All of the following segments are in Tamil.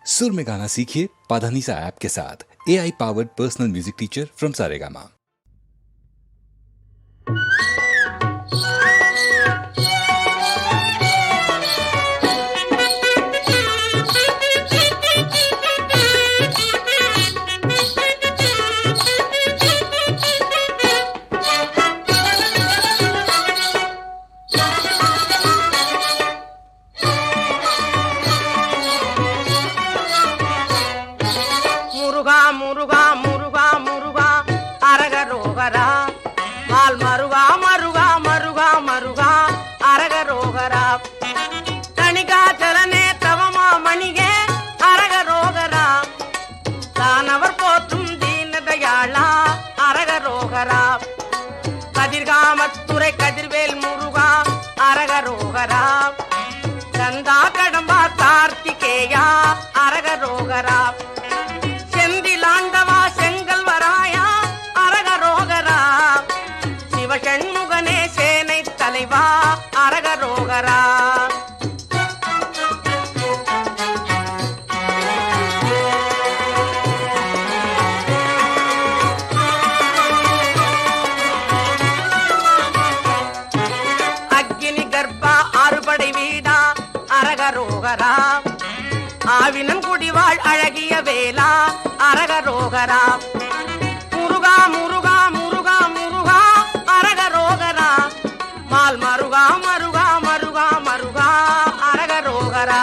सुर में गाना सीखिए पाधानीसा ऐप के साथ। AI powered personal music teacher from Saregama. கதிர்காமத்துறை கதிர்வேல் முருகா அரகரோகரா, கந்தா கடம்பா கார்த்திகேயா அரகரோகரா, செந்திலாண்டவா செங்கல்வராயா அரகரோகரா, சிவசண்முகனே சேனை தலைவா அரகரோகரா. ஆவினன் குடிவாள் அழகிய வேலா அரகரோகரா, முருகா முருகா முருகா முருகா அரகரோகரா, மால் மருகா மருகா மருகா மருகா அரகரோகரா.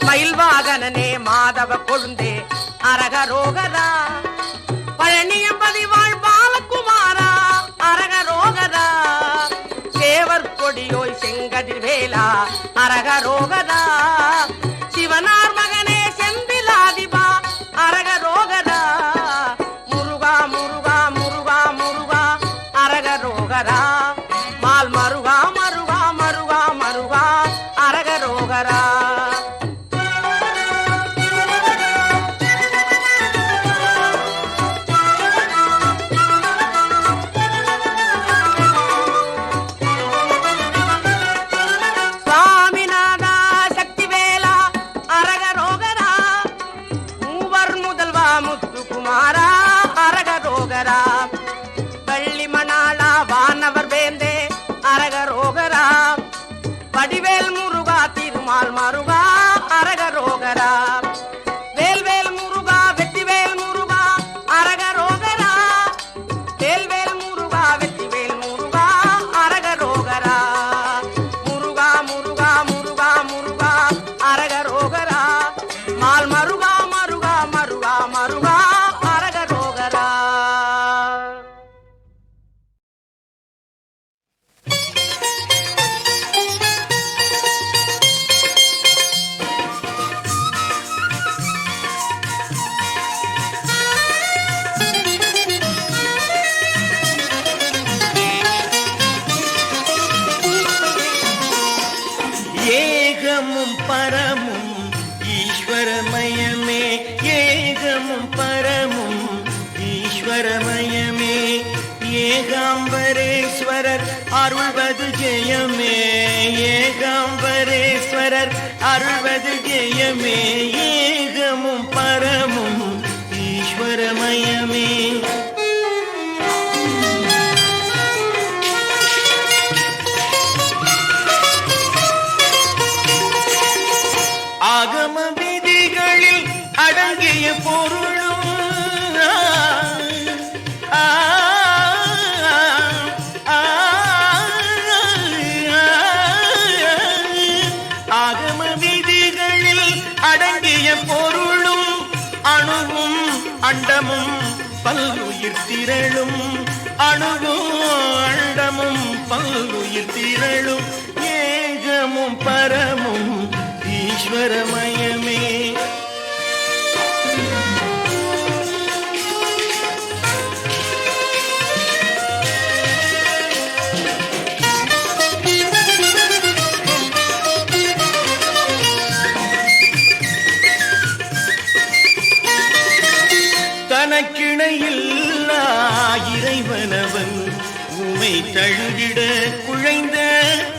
மயில்வாகனனே மாதவ கொழுந்தே அரகரோகரா, பழனியம்பதி வாழ் பாலகுமாரா அரகரோகரா, சேவர் கொடியோய் செங்கதிர் வேலா அரகரோகரா, சிவனார் மகனே செந்திலாதிபா அரகரோகரா, முருகா முருகா முருகா முருகா அரகரோகரா, மால் மருகா மருகா மருகா மருகா அரகரோகரா. வள்ளி மணாளா வானவர் வேந்தே அரகரோகரா, வடிவேல் முருகா திருமால் மருகா அரகரோகரா, வேல்வேல் முருகா வெற்றிவேல் முருகா அரகரோகரா, வேல்வேல் முருகா வெற்றிவேல் முருகா அரகரோகரா, முருகா முருகா முருகா முருகா அரகரோகரா, மால் மருகா மருகா மருகா மருகா அரகரோகரா. ஏகமும் பரமும் ஈஸ்வரமயமே, ஏகமும் பரமும் ஈஸ்வரமயமே, ஏகாம்பரேஸ்வரர் அருள்வது ஜெயமே, ஏகாம்பரேஸ்வரர் அருள்வது ஜெயமே, ஏகமும் பரமும் ஈஸ்வரமயமே. ஆகம விதிகளில் அடங்கிய பொருளும் ஆகம விதிகளில் அடங்கிய பொருளும் அணுவும் அண்டமும் பல்லுயிர் திரளும், அணுவும் அண்டமும் பல்லுயிர் திரளும், ஏகமும் பரமும் ஈஸ்வரமயமே. தனக்கிணையில்லா இறைவனவன் உமை உமை தழுவிட குழைந்த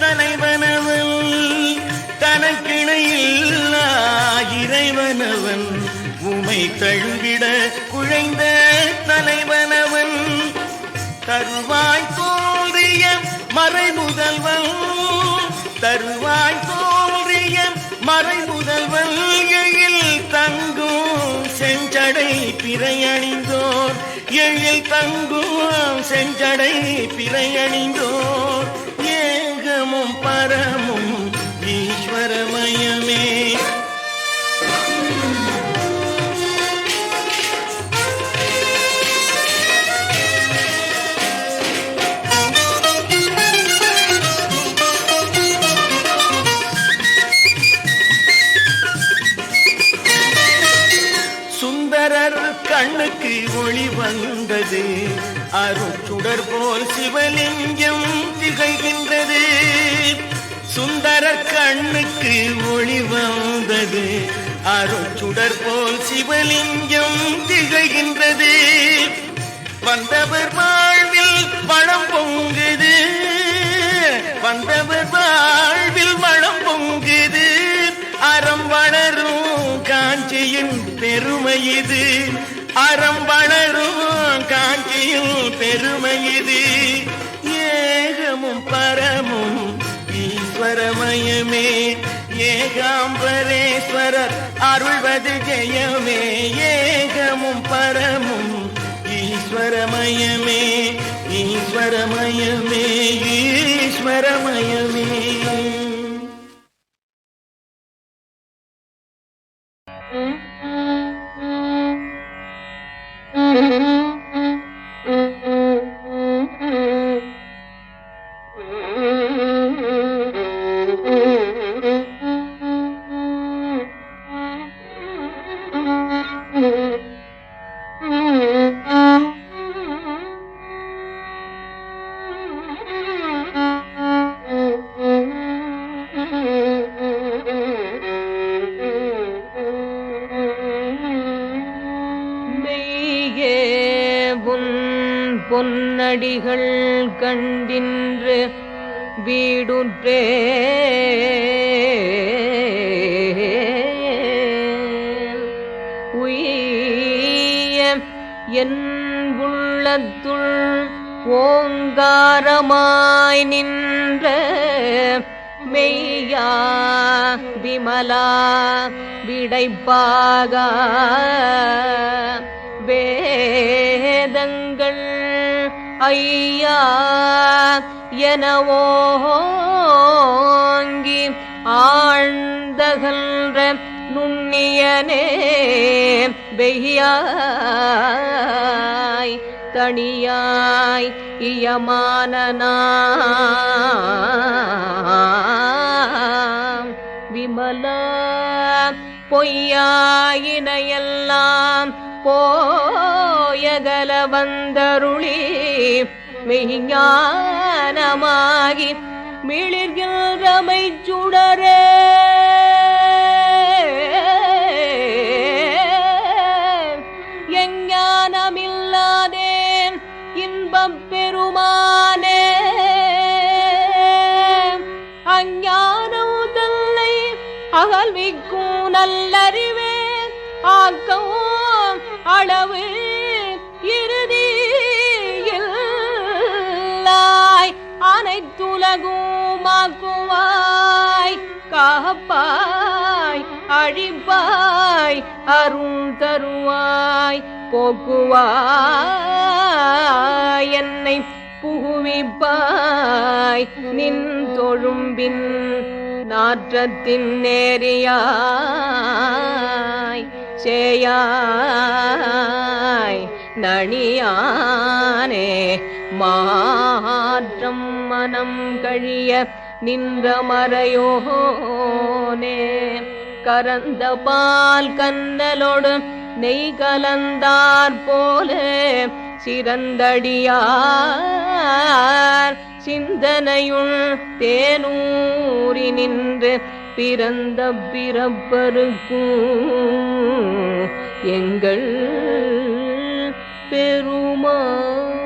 தலைவனவன், தனக்கிணையில்லா இறைவனவன். உமை தழுவிட குழைந்த தலைவனவன், தருவாய் தோன்றிய மறைமுதல்வன், தருவாய் தோன்றிய மறைமுதல்வன். எழில் தங்கும் செஞ்சடை பிறையணிந்தோர், எழில் தங்கும் செஞ்சடை பிறையணிந்தோர். ஏகமும் பரமும் ஈஸ்வரமயமே. கண்ணுக்கு ஒளி வந்தது, அருட்சுடர் போல் சிவலிங்கம் திகழ்கின்றது. சுந்தரர் கண்ணுக்கு ஒளி வந்தது, அருட்சுடர் போல் சிவலிங்கம் திகழ்கின்றது. வந்தவர் வாழ்வில் வளம் பொங்குது, வந்தவர் வாழ்வில் வளம் பொங்குது. அறம் வளரும் காஞ்சியின் பெருமை இது, அறம் வளரும் காஞ்சியின் பெருமை இது. ஏகமும் பரமும் ஈஸ்வரமயமே. ஏகாம்பரேஸ்வரர் அருள்வது ஜெயமே. ஏகமும் பரமும் ஈஸ்வரமயமே. ஈஸ்வரமயமே, ஈஸ்வரமயமே. பொன்னடிகள் கண்டின்று வீடுற்றே உய்ய என் உள்ளத்துள் ஓங்காரமாய் நின்ற மெய்யா விமலா விடைப்பாக வேதங்கள் ஐயா எனவோங்கி ஆழ்ந்தகன்ற நுண்ணியனே வெய்யாய் தனியாய் இயமானனாம் விமலா பொய்யாயினையெல்லாம் போயகல வந்தருளி மெய்ஞானமாகி மிளிர்கின்றமை சுடரே எஞ்ஞானமில்லாதேன் இன்பப் பெருமானே அஞ்ஞானம் தன்னை அகல்விக்கும் நல்லறிவே ஆக்கவும் அளவு இறுதியில்லாய் அனைத்துலகுமாக்குவாய் காப்பாய் அழிப்பாய் அருள் தருவாய் போக்குவாய் என்னை புகுவிப்பாய் நின் தொழும்பின் நாற்றத்தின் நேரியாய் சேயாய் நணியானே மாற்றம் மனம் கழிய நின்ற மறையோனே கரந்த பால் கண்ணலோடு நெய் கலந்தார் போல சிறந்தடியார் சிந்தனையுள் தேனூரி நின்று பிறந்த பிறப்பருக்கும் எங்கள் பெருமான்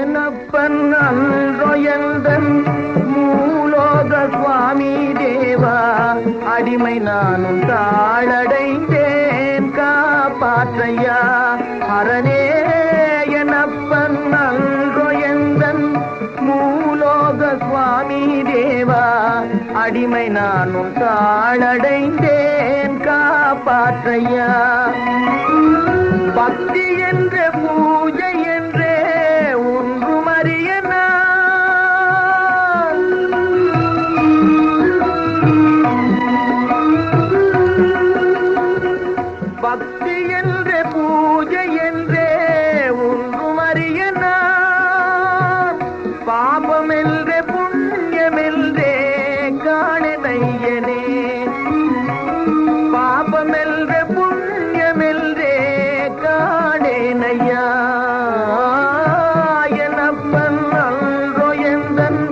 என்னப்பன் அன்றோ எந்தன் மூலோக சுவாமி தேவா அடிமை நானும் தாளடைந்தேன் காப்பாற்றையா அரணே என்னப்பன் அன்றோ எந்தன் மூலோக சுவாமி தேவா அடிமை நானும் தாளடைந்தேன் காப்பாற்றையா பக்தி என்ற பூஜை என்றே ஒன்றும் அறிய நான் பக்தி என்ற பூஜை என்றே ஒன்றும் அறிய நான் பாபம் என்ற புண்ணியம் என்றே காணனையனே பாபம் என்ற புண்ணியம் என்றே காணேனையா எனப்பன் அன்றோ எந்தன்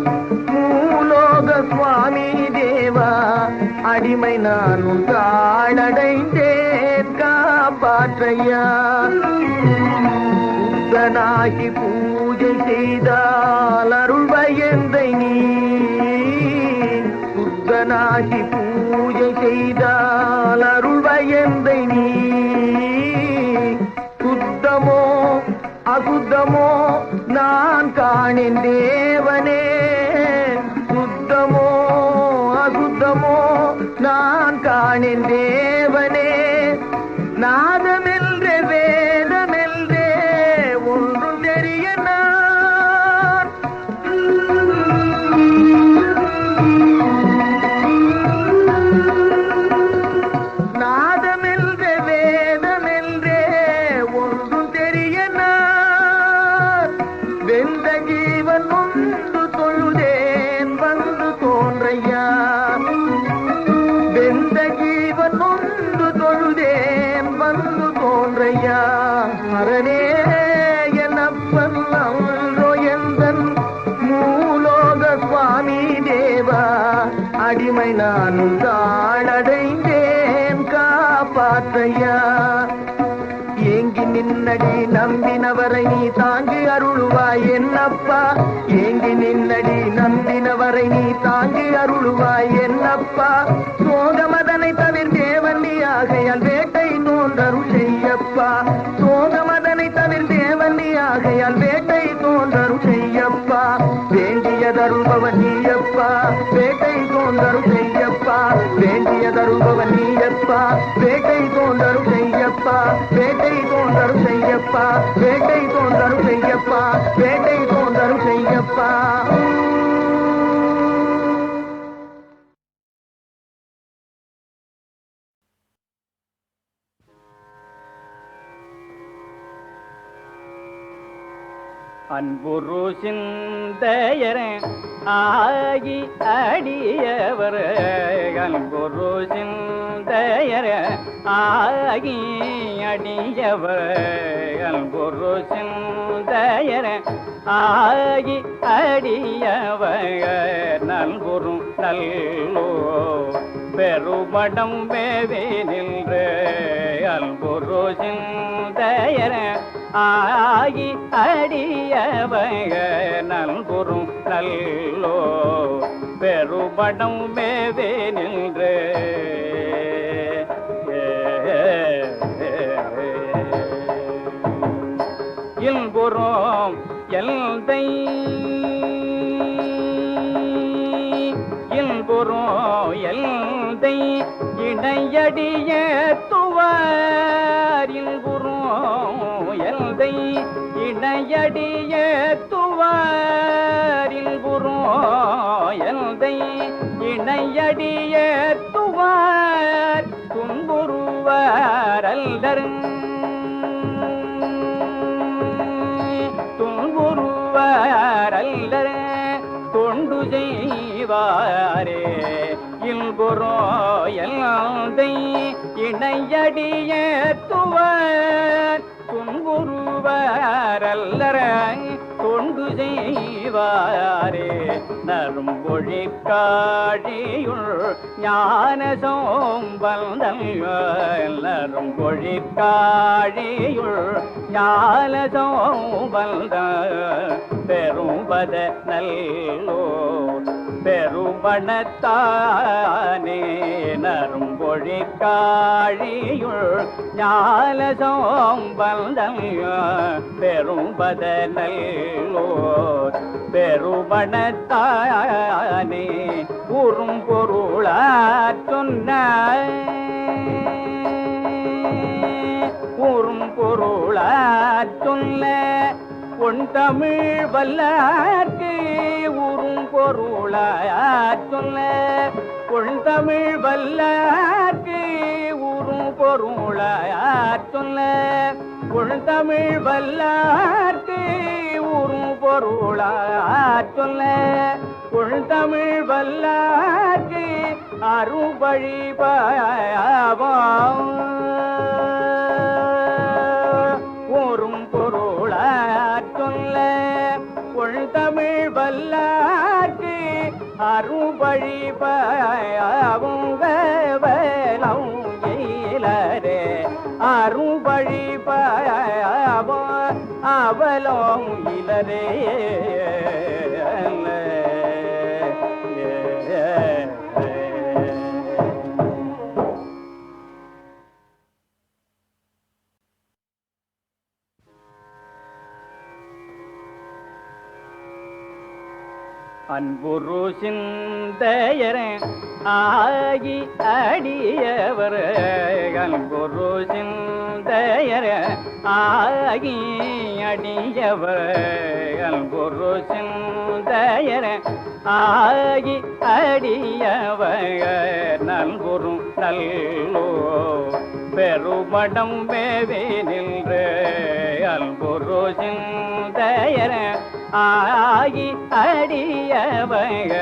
மூலோக சுவாமி தேவா அடிமை நானும் தாளடைந்தேன் காப்பாற்றையா சுத்தனாகி பூஜை செய்தால் அருள்வயந்தை நீ சுத்தனாகி பூஜை செய்தால் அருள்வயந்தை நீ சுத்தமோ அசுத்தமோ நான் காணேன் தேவனே சுத்தமோ அசுத்தமோ நான் காணேன் தேவனே நாதமெல்றே வேதமெல்றே ஒன்றும் தெரிய நான் நாதமெல்றே வேதமெல்றே ஒன்றும் தெரிய நான் வெந்த ஜீவன் ஒன்று தொழுதேன் வந்து தோன்றையா வெந்த ஜீவன் ஒன்று தொழுதேன் வந்து தோன்றையா அரணே என்னப்பன் அன்றோ எந்தன் மூலோக சுவாமி தேவா அடிமை நானும் தாளடைந்தேன் காப்பாற்றையா ஏங்கி நின்னடி நம்பினவரை நீ தாங்கி அருளுவாய் என்னப்பா ஏங்கி நின்னடி நம்பினவரை நீ தாங்கி அருளுவாய் என்னப்பா சோகமதனை தவிர தேவன் நீ ஆகையால் வேட்டை தோன்றருள் செய்யப்பா சோகமதனை தவிர தேவன் நீ ஆகையால் வேட்டை தோன்றருள் செய்யப்பா வேண்டியதருள்பவன் நீயப்பா வேட்டை தோன்றருள் செய்யப்பா வேண்டியதருள்பவன் நீயப்பா வேட்டை தோன்றருள் செய்யப்பா வேட்டை தோன்றருள் செய்யப்பா வேட்டை தோன்றருள் செய்யப்பா வேட்டை தோன்றருள் செய்யப்பா அன்புரு சிந்தையர ஆகி அடியவர் அன்புரு சிந்தையர ஆகி அடியவர் அன்புரு சிந்தையர ஆகி அடியவர் நல்குரு நல்லோ பெருமடம் மேவே நின்று அன்புரு சிந்தையர ஆகி அடியவக நல்குறும் நல்லோ பெருபடம் மேவே நின்று இல்புறம் எல்தை இல்புறம் எல்தை இடையடிய துவார் இல்புறம் எல்தை இடையடிய துவாரில் குரோ எல்தை இடையடிய துவார் துன்புருவார் அல்லர் துன்புருவார் அல்லர் தொண்டு செய்வாரே இல்புரோ எல்தை இடையடிய துவார் துன்புருவார் புருவரல்லற தொண்டு செய்வாரே நரும்பொழி காழியுள் ஞான சோம்பல்தல் நரும்பொழி காழியுள் ஞான சோம்பல்தல் பெரும்பத நல்லோ பெரும்பணத்தானே நரும்பொழி காழியுள் ஞான சோம்பல்தல் பெரும்பத நல்லோ பெருமணத்தானே கூறும் பொருளாற் சொன்ன கூறும் பொருளாற் சொல்ல பொன் தமிழ் வல்லார்க்கு ஊறும் பொருளாற் சொல்ல பொன் தமிழ் வல்லார்க்கு ஊறும் பொருளாற் சொல்ல பொன் தமிழ் வல்லார்க்கு ஊறும் பொருளாற் சொல்ல பொன் தமிழ் வல்லார்க்கு அருபழி ஊறும் பொருளாற் சொல்ல பொன் தமிழ் வல்லார்க்கு அருபழி பவுங்கவலம் இலரே அருபழி அவலம் இலரே அன்புரு சிந்தையர ஆகி அடியவர் அன்புரு சிந்தையர ஆகி அடியவர் அன்புரு சிந்தையர ஆகி அடியவர் நல்குரு நல்லோ பெருமடம் மேவே நின்று அன்புரு சிந்தையர ஆகி அடியவக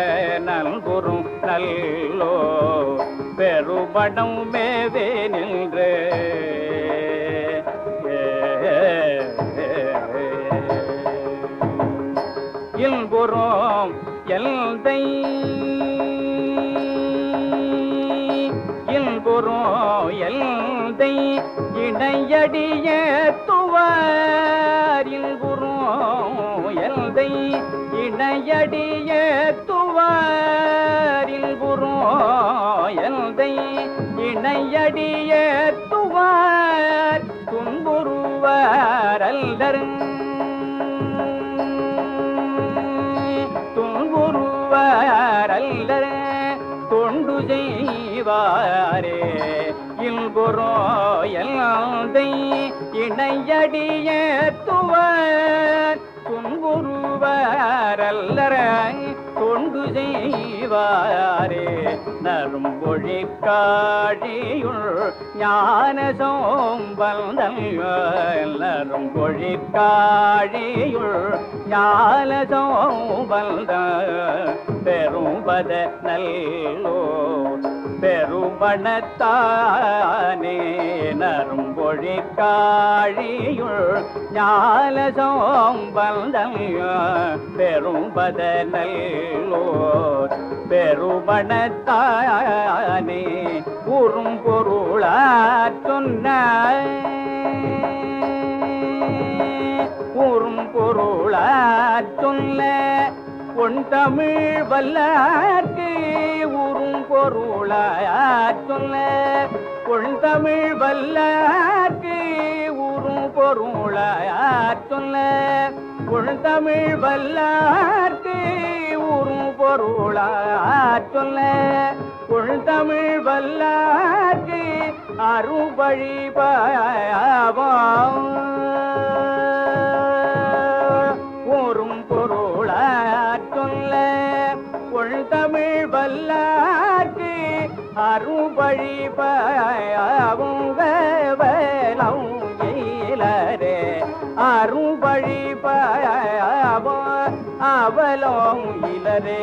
நல்குறும் நல்லோ பெருபடம் மேவே நின்று இல்புறம் எல்தை இல்புறம் எல்தை இணையடிய துவார் இல்புறம் எல்தை இணையடிய துவாரில் புறம் எல்தை இணையடிய துவார் துன்புறுவார் அல்லர் துன்புறுவார் அல்லர் தொண்டு செய்வாரே இல்புறம் எல்தை இணையடிய துவார் துன்புறுவாரல்லற தொண்டு செய்வாரே நரும்பொழி காழியுள் ஞான சோம்பல்தல் நரும்பொழி காழியுள் ஞான சோம்பல்தல் பெரும்பத நல்லோ பெருமணத்தானே நரும்பொழி காழியுள் ஞான சோம்பல்தல் பெரும்பத நல்லோ பெருமணத்தானே கூறும் பொருளாற் சொன்ன கூறும் பொருளாற் சொல்ல பொன் தமிழ் வல்லார்க்கு ஊறும் பொருளாற் சொல்ல பொன் தமிழ் வல்லார்க்கு ஊறும் பொருளாற் சொல்ல பொன் தமிழ் வல்லார்க்கு ஊறும் பொருளாற் சொல்ல பொன் தமிழ் வல்லார்க்கு அருபழி ஊறும் பொருளாற் சொல்ல பொன் தமிழ் வல்லார்க்கு அருபழி பவுங்கவலம் இலரே அருபழி அவலம் இலரே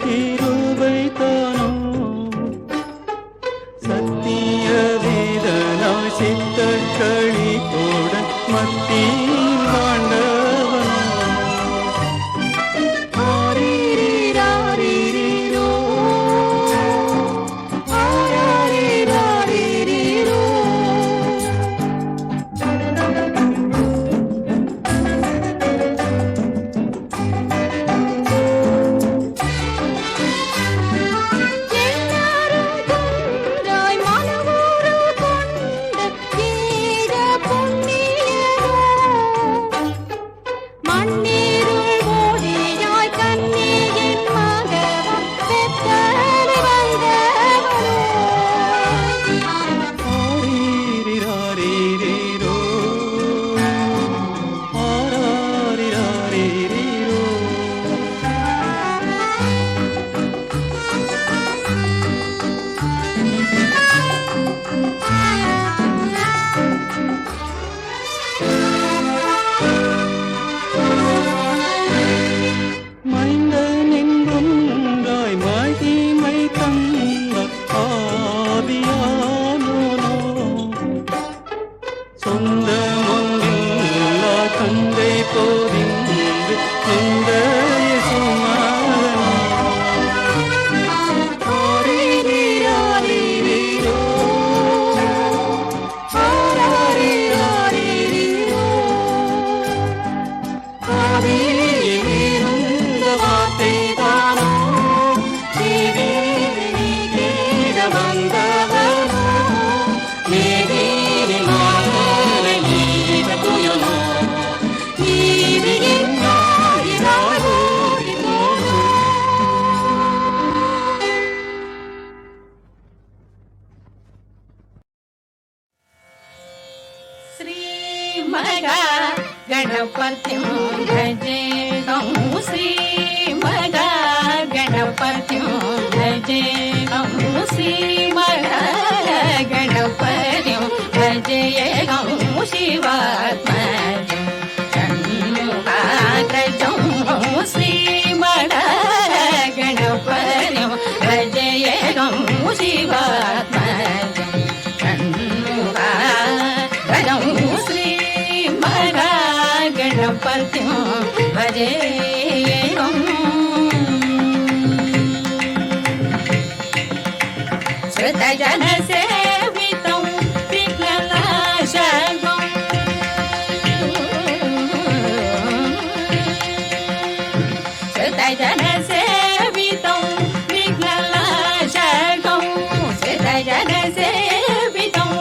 கிருபை தானோ சத்திய வேதனாய் சித்த களிப்புடன் மத்தியில் வாழ்ந்தவனோ ஆரீரீராரீரீரோ, ஆராரீராரீரீரோ. ஆரீரீராரீரீரோ, ஆராரீராரீரீரோ. மைந்தனென்றொன்றாய் மகிமை தந்த ஆவியானோனோ சொந்தமொன்றில்லா தந்தை போதின்று சொந்தைய சுமரனோ ஆரீரீராரீரீரோ, ஆராரீராரீரீரோ. ஆதியில் இருந்த வார்த்தை தானோ நீதியிட வந்தவனோ நீதியில் மாறலை நீத புயலோ நீதியின் ஆயிராரோரினோ. श्रीमगा गणपतिं भजेहं श्रीमगा गणपतिं भजेहं श्रीमगा गणपतिं भजेहं शिवात्मजं षण्मुखाग्रजं श्रीमगा गणपतिं भजेहं शिवात्मजं षण्मुखाग्रजं श्रीमगा गणपतिं भजेहं श्रुतजनसेवितं विघ्ननाशकं श्रुतजनसेवितं विघ्ननाशकं श्रुतजनसेवितं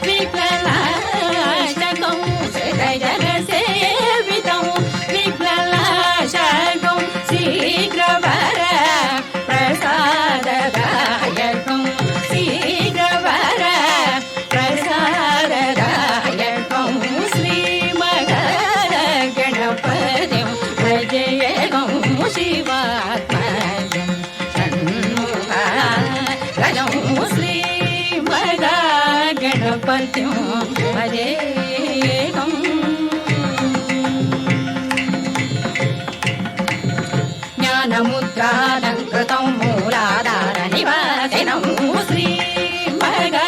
विघ्ननाशकं श्रुतजनसेवितं विघ्ननाशकं शीघ्रवर प्रसाददायकं शीघ्रवर प्रसाददायकं श्रीमगा गणपतिं भजेहं शिवात्मजं षण्मुखाग्रजं श्रीमगा गणपतिं भजेहं ज्ञानमुद्रालङ्कृतं मूलाधारनिवासिनं श्रीमगा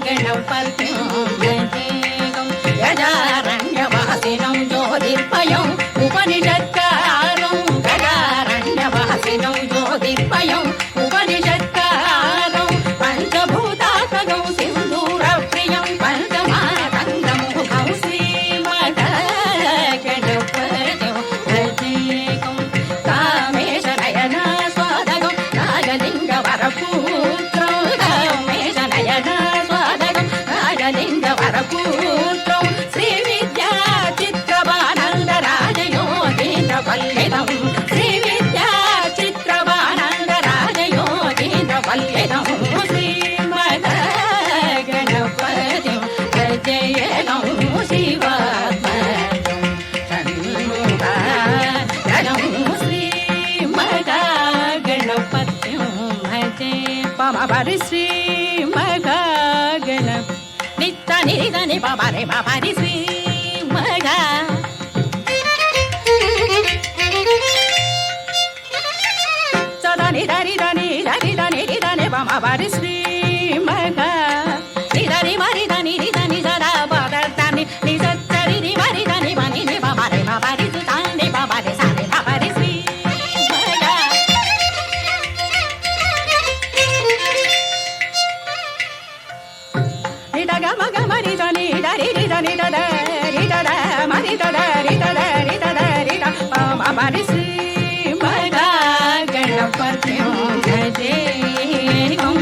गणपतिं भजेहं गजारण्यवासिनं ज्योतिर्मयम् उपनिषत्कारं गजारण्यवासिनं ज्योतिर्मयम् उपनिषत्कारं पञ्चभूतात्मकं सिन्दूरप्रियं पञ्चमातङ्गमुखं श्रीमगा गणपतिं भजेहं कामेशनयना स्वादकं राजलिङ्गवरपुत्रं कामेशनयना स्वादकं राजलिङ्गवरपुत्रं श्रीविद्याचित्रवानन्दराजयोगीन्द्रवल्लितं श्रीविद्याचित्रवानन्दराजयोगीन्द्रवल्लितं श्रीमगा गणपतिं भजेहं शिवात्मजं षण्मुखाग्रजं श्रीमगा गणपतिं भजे पमपरि श्रीमगा गणप नित्य निरिधनि पमरे पमरि श्रीमगा सदा निध பரி ஸ்ரீ மகா கணபத்யம் பஜேகம்.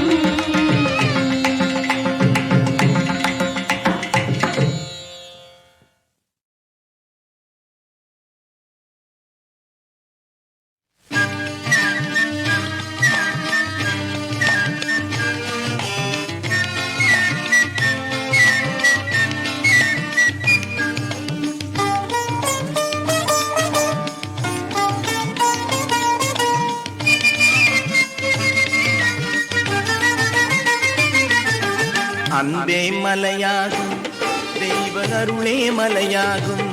அன்பே மலையாகும் தெய்வ அருளே மலையாகும்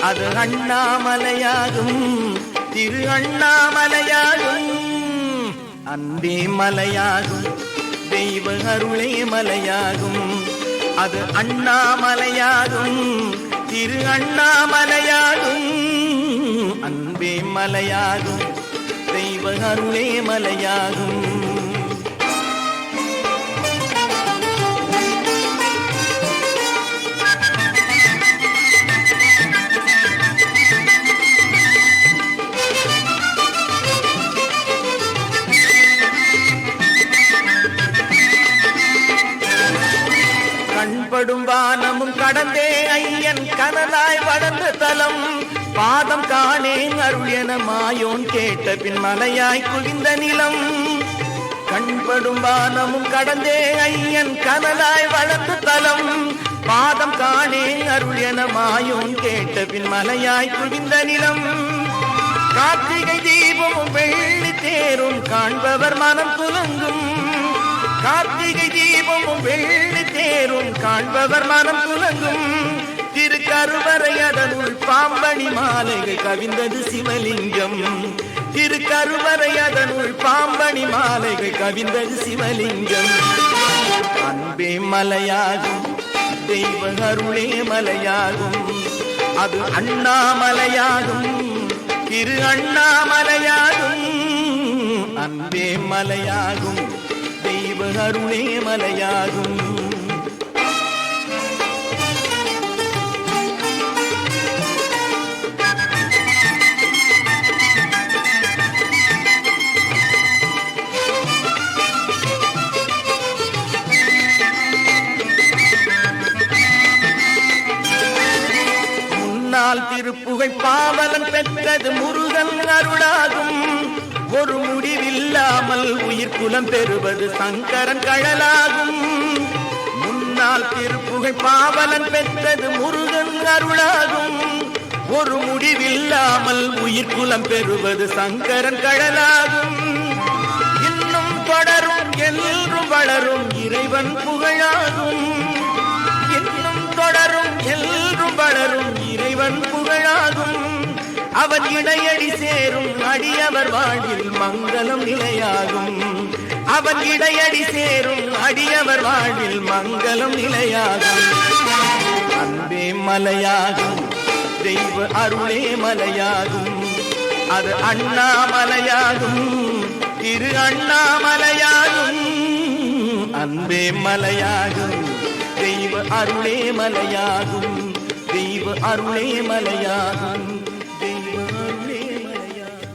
அது அண்ணாமலையாகும் திரு அண்ணாமலையாகும். அன்பே மலையாகும் தெய்வ அருளே மலையாகும் அது அண்ணாமலையாகும் திரு அண்ணாமலையாகும். அன்பே மலையாகும் தெய்வ அருளே மலையாகும். கண்படும் வானமும் கடந்தே ஐயன் கனலாய் வளர்ந்த தலம் பாதம் காணேன் அருள் என மாயோன் கேட்ட பின் மலையாய் குவிந்த நிலம். கண்படும் வானமும் கடந்தே ஐயன் கனலாய் வளர்ந்த தலம் பாதம் காணேன் அருள் என மாயோன் கேட்ட பின் மலையாய் குவிந்த நிலம். கார்த்திகை தீபமும் வெள்ளி தேரும் காண்பவர் மனம் துலங்கும். கார்த்திகை தீபமும் வெள்ளி தேரும் காண்பவர் மனம் துலங்கும். திருக்கருவறை அதனுள் பாம்பணி மாலைகள் கவிந்தது சிவலிங்கம். திருக்கருவறை அதனுள் பாம்பணி மாலைகள் கவிந்தது சிவலிங்கம். அன்பே மலையாகும் தெய்வ அருளே மலையாகும் அது அண்ணாமலையாகும் திரு அண்ணாமலையாகும். அன்பே மலையாகும் தெய்வ அருளே மலையாகும். முன்னால் திருப்புகை பாவலன் பெற்றது முருகன் அருளாகும். ஒரு முடிவில்லாமல் உயிர் குலம் பெறுவது சங்கரன் கழலாகும். முன்னால் திருப்புகை பாவலன் பெற்றது முருகன் அருளாகும். ஒரு முடிவில்லாமல் உயிர் குலம் பெறுவது சங்கரன் கழலாகும். இன்னும் தொடரும் என்றும் வளரும் இறைவன் புகழாகும். இன்னும் தொடரும் என்றும் வளரும் இறைவன் புகழாகும். அவன் இடையடி சேரும் அடியவர் வாழ்வில் மங்களம் நிலையாகும். அவன் இடையடி சேரும் அடியவர் வாழ்வில் மங்களம் நிலையாகும். அன்பே மலையாகும் தெய்வ அருளே மலையாகும் அது அண்ணாமலையாகும் திரு அண்ணாமலையாகும். அன்பே மலையாகும் தெய்வ அருளே மலையாகும் தெய்வ அருளே மலையாகும் தெய்வ அருளே மலையாகும்.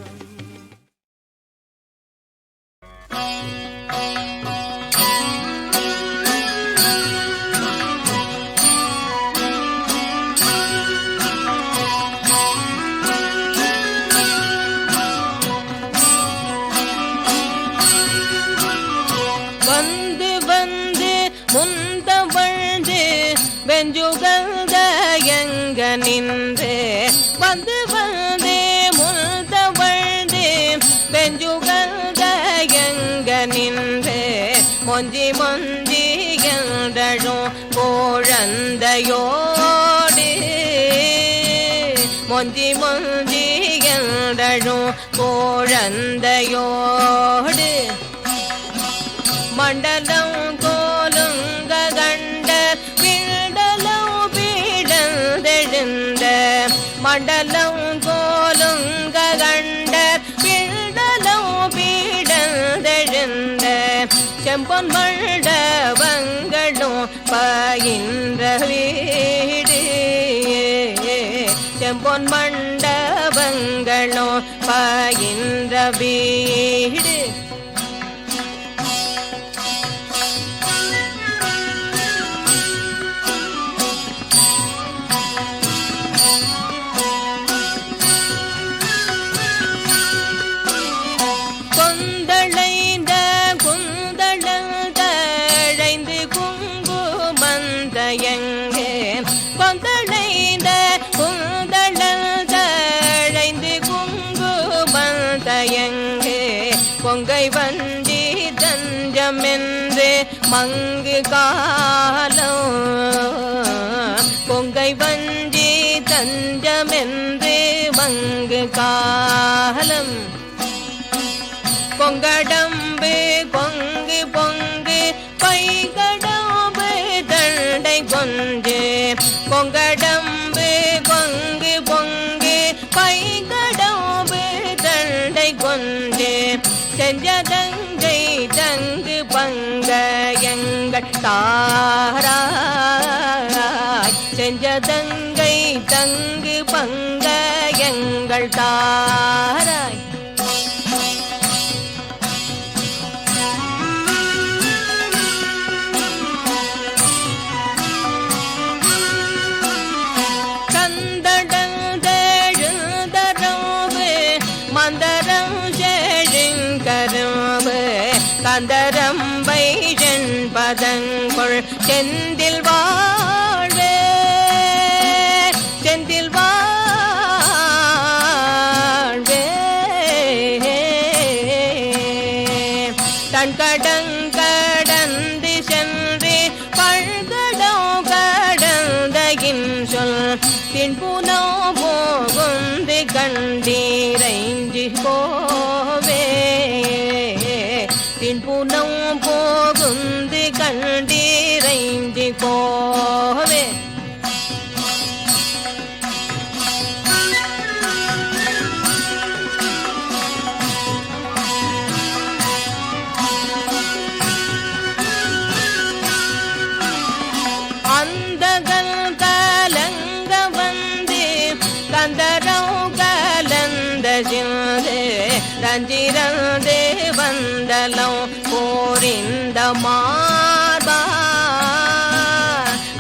வந்து வந்து முந்த வழ்ந்து வெஞ்சுகந்த எங்க நின்று வந்து வந்து முந்த வழ்ந்து வெஞ்சுகந்த எங்க நின்று மொஞ்சி மொஞ்சி என்றழும் கோழந்தையோடு மொஞ்சி மொஞ்சி என்றழும் கோழந்தையோடு மண்டலம் கோலுங்க கண்ட பீடலம் பீடந்தெழுந்த மண்டலம் கோலுங்க கண்ட பீடலம் பீடந்தெழுந்த செம்பொன் மண்டபங்களும் பயின்ற வீடு செம்பொன் மண்டபங்களும் வேதங்களோ பயின்ற வீடு கொந்தளைந்த குந்தளம் தழைந்து குங்குமந்தயங்கே கொந்தளைந்த குந்தளம் தழைந்து குங்குமந்தயங்கே பொங்கை வண்டி தஞ்சமென்று மங்கு காலம் பொங்கை வண்டி தஞ்சமென்று மங்கு காலம் பொங்கடம்பு பொங்கு பொங்கு பைகடம்பு தண்டை கொஞ்சு பொங்கடம்பு பொங்கு பொங்கு பைகடம்பு தண்டை கொஞ்சு செஞ்சதங்கை தங்கு பங்க எங்கள் தாராய் செஞ்சதங்கை தங்கு பங்க எங்கள் தாராய் கந்தரம்பை பதங்கொள் செந்தில் வாழ்வே செந்தில் வாழ்வே தன் கடங்கடந்து சென்று பழ்கடோ கடந்தகின் சொல் பின்புனோ போகுந்து கண்டீரைஞ்சி போவே புனம் போகுந்து கண்டீரைந்து போவே அந்தகள் கலங்க வந்து கந்தரம் கலந்த சிந்து ரஞ்சிரந்தே வந்தலம் போரிந்த மார்பா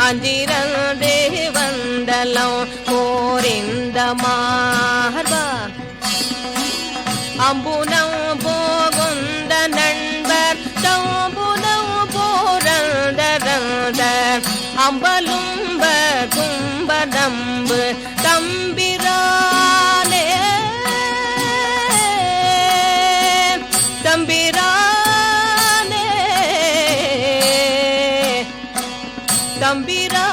அஞ்சிரந்தே வந்தலம் போரிந்த மார்பா அம்புனம் போகுந்த நண்பர் தம்புனம் போரந்த அம்பலும்ப கும்பதம்பு தம்பிரானே தம்பிரானே தம்பிரா